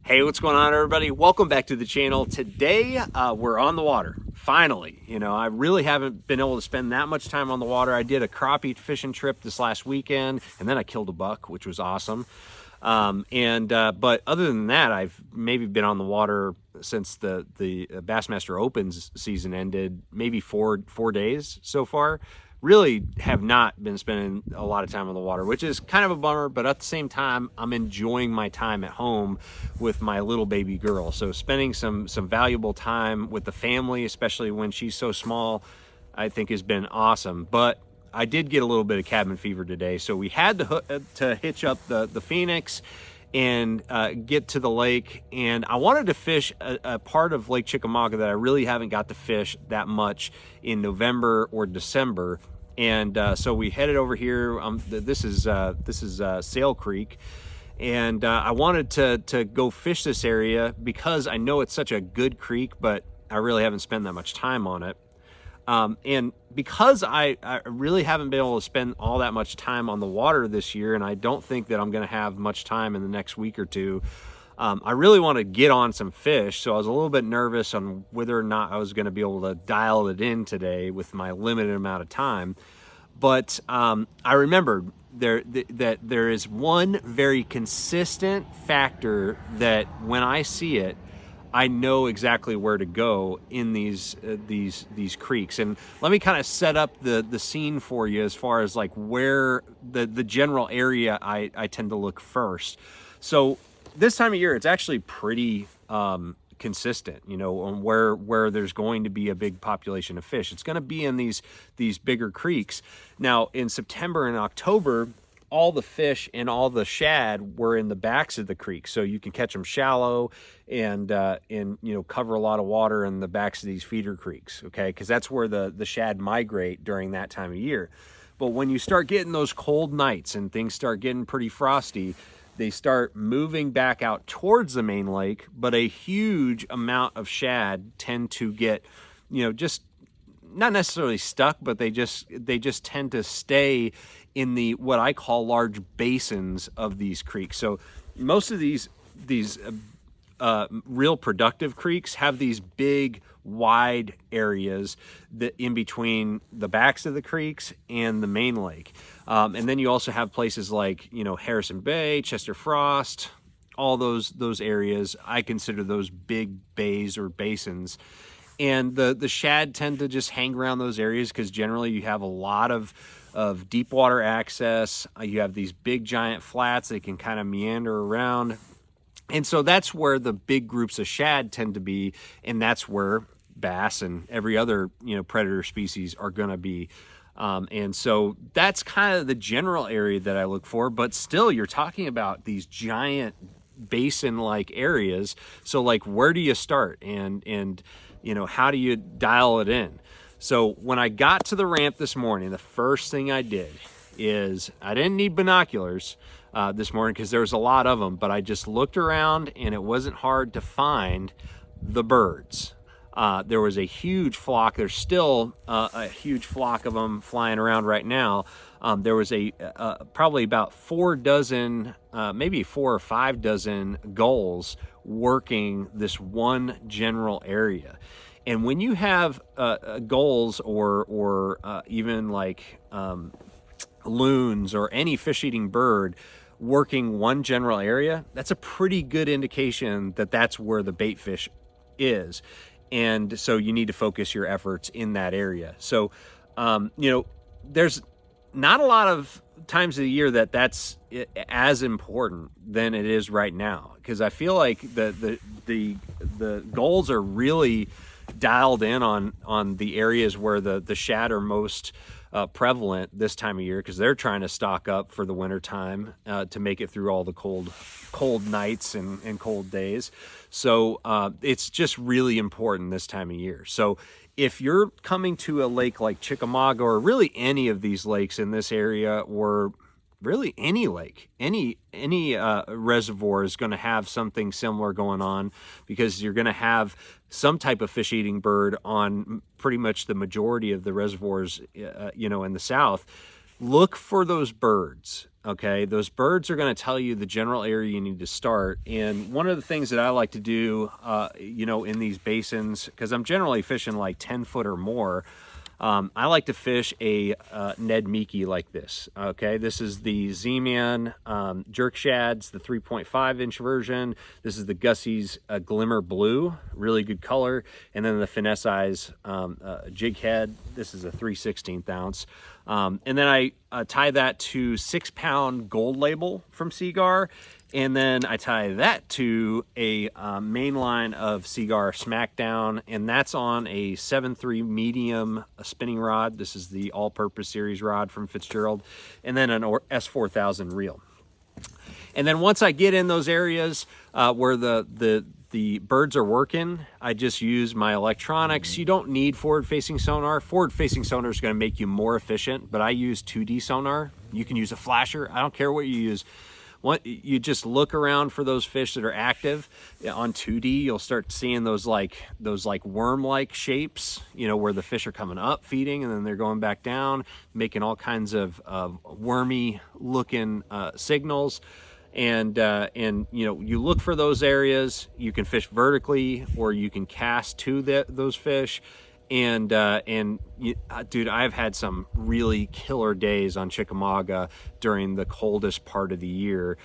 Hey, what's going on, everybody? Welcome back to the channel. Today, we're on the water. Finally, I really haven't been able to spend that much time on the water. I did a crappie fishing trip this last weekend, and then I killed a buck, which was awesome. But other than that, I've maybe been on the water since the Bassmaster Opens season ended, maybe four days so far. Really have not been spending a lot of time on the water, which is kind of a bummer, but at the same time, I'm enjoying my time at home with my little baby girl. So spending some valuable time with the family, especially when she's so small, I think has been awesome. But I did get a little bit of cabin fever today, so we had to hitch up the Phoenix and get to the lake. And I wanted to fish a part of Lake Chickamauga that I really haven't got to fish that much in November or December. And so we headed over here. This is Sail Creek, and I wanted to go fish this area because I know it's such a good creek, but I really haven't spent that much time on it. And because I really haven't been able to spend all that much time on the water this year, and I don't think that I'm going to have much time in the next week or two, I really want to get on some fish. So I was a little bit nervous on whether or not I was going to be able to dial it in today with my limited amount of time. But I remembered that there is one very consistent factor that when I see it, I know exactly where to go in these creeks. And let me kind of set up the scene for you as far as like where the general area I tend to look first. So this time of year, it's actually pretty consistent, on where there's going to be a big population of fish. It's going to be in these bigger creeks. Now, in September and October, all the fish and all the shad were in the backs of the creek, so you can catch them shallow and cover a lot of water in the backs of these feeder creeks, okay? Because that's where the shad migrate during that time of year. But when you start getting those cold nights and things start getting pretty frosty, they start moving back out towards the main lake, but a huge amount of shad tend to get, just not necessarily stuck, but they just tend to stay in the what I call large basins of these creeks. So most of these real productive creeks have these big wide areas that in between the backs of the creeks and the main lake. And then you also have places like, Harrison Bay, Chester Frost, all those areas. I consider those big bays or basins. And the shad tend to just hang around those areas because generally you have a lot of deep water access. You have these big giant flats that can kind of meander around. And so that's where the big groups of shad tend to be, and that's where bass and every other predator species are going to be. And so that's kind of the general area that I look for, but still you're talking about these giant basin-like areas. So like, where do you start and how do you dial it in? So when I got to the ramp this morning, the first thing I did is I didn't need binoculars this morning because there was a lot of them, but I just looked around and it wasn't hard to find the birds. There was a huge flock. There's still a huge flock of them flying around right now. There was probably about 4 dozen, maybe 4 or 5 dozen gulls working this one general area. And when you have gulls or even like loons or any fish-eating bird working one general area, that's a pretty good indication that that's where the bait fish is. And so you need to focus your efforts in that area. So, there's not a lot of times of the year that's as important than it is right now, because I feel like the gulls are really dialed in on the areas where the shad are most prevalent this time of year, because they're trying to stock up for the winter time to make it through all the cold nights and cold days. So it's just really important this time of year. So if you're coming to a lake like Chickamauga, or really any of these lakes in this area, or really any lake, any reservoir is going to have something similar going on, because you're going to have some type of fish-eating bird on pretty much the majority of the reservoirs, in the south. look for those birds. Okay, those birds are going to tell you the general area you need to start. And one of the things that I like to do, you know, in these basins, because I'm generally fishing like 10 foot or more, I like to fish a Nedmiki like this. Okay, this is the Z-Man jerk shads, the 3.5 inch version. This is the Gussie's Glimmer Blue, really good color. And then the Finesse Eyes jig head. This is a 3/16 ounce. And then I tie that to 6-pound gold label from Seagar. And then I tie that to a main line of Seagar Smackdown, and that's on a 7.3 medium spinning rod. This is the all-purpose series rod from Fitzgerald, and then an S4000 reel. And then once I get in those areas where the birds are working, I just use my electronics. You don't need forward-facing sonar. Forward-facing sonar is going to make you more efficient, but I use 2D sonar. You can use a flasher. I don't care what you use. You just look around for those fish that are active. On 2D, you'll start seeing those like worm-like shapes, you know, where the fish are coming up feeding and then they're going back down, making all kinds of wormy looking signals. And you know, you look for those areas. You can fish vertically or you can cast to those fish. And dude, I've had some really killer days on Chickamauga during the coldest part of the year,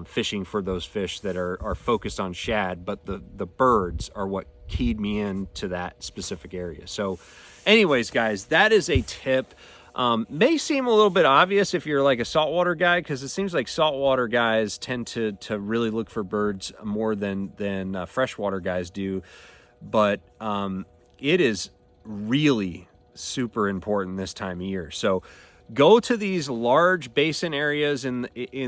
fishing for those fish that are focused on shad, but the birds are what keyed me into that specific area. So anyways, guys, that is a tip. May seem a little bit obvious if you're like a saltwater guy, because it seems like saltwater guys tend to really look for birds more than freshwater guys do. But it is really super important this time of year. So go to these large basin areas in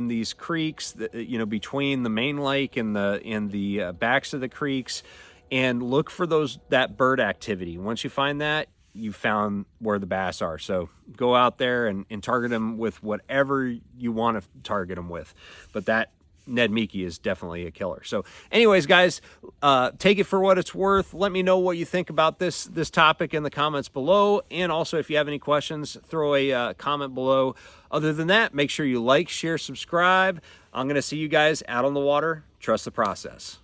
these creeks, you know, between the main lake and the backs of the creeks, and look for that bird activity. Once you find that, you found where the bass are. So go out there and target them with whatever you want to target them with. But that Nedmiki is definitely a killer. So anyways, guys, take it for what it's worth. Let me know what you think about this topic in the comments below. And also, if you have any questions, throw a comment below. Other than that, make sure you like, share, subscribe. I'm going to see you guys out on the water. Trust the process.